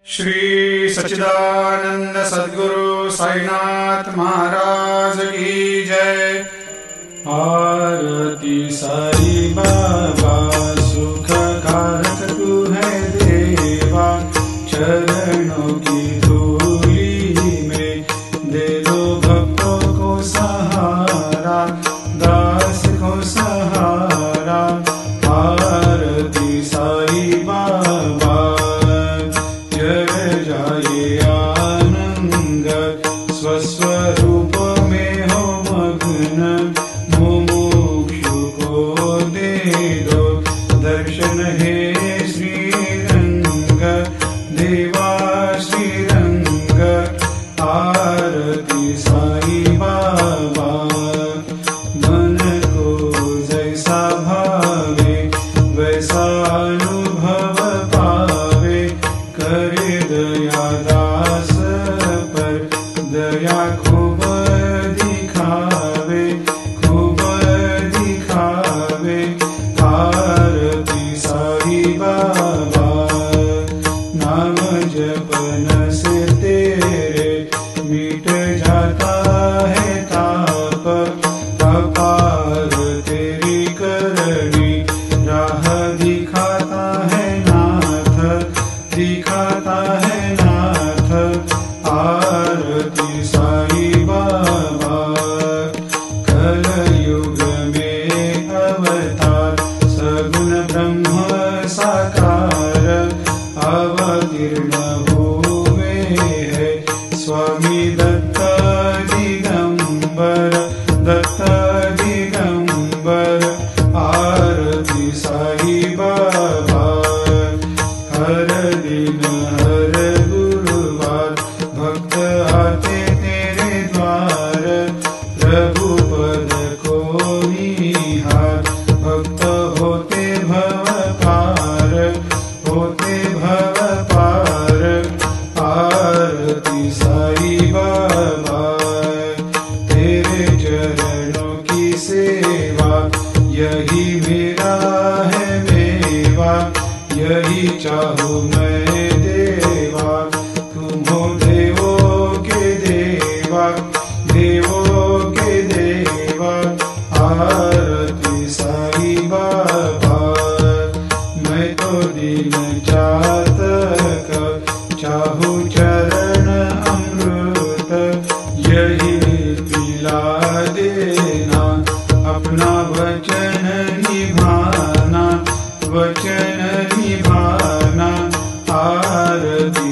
श्री सच्चिदानंद सद्गुरु साईनाथ महाराज की जय। आरती साई बाबा सुख कारक तू है देवा, चरणों की धूली में दे दो भक्तों को सहारा, दास को सहारा। आरती साई बाबा जय जाए आनंद, स्वस्वरूप में हो मग्न, मुमुक्षु को दे दो दर्शन हे श्रीरंग, देवा श्रीरंग। आरती साई बाबा मन को जैसा भावे वैसा अनुभव पावे, करे दया दास पर दया खूब दिखावे, खूब दिखावे। आरती साई बाबा नाम जपन से तेरे मिट जाता है ताप, अपार तेरी करनी राह दिखाता है नाथ, दिखाता है नाथ। आरती साई बाबा कलयुग में अवतार, सगुण ब्रह्म साकार अवतीर्ण हुए है स्वामी दत्त दिगंबर, दत्त दिगंबर। आरती साई बाबा हर दिन हर गुरुवार भक्त आते तेरे द्वार, प्रभु पद को निहार, भक्त होते भव पार, होते भव पार। आरती साई बाबा तेरे चरणों की सेवा, यही मेरा है मेवा, यही चाहूँ मैं देवा। तुम हो देवों के देवा, देवों के देवा। आरती साई बाबा मैं तो दिन चातक, चाहूँ चरण अमृत, यही पिला देना, अपना वचन निभाना, वचन निभाना। आरती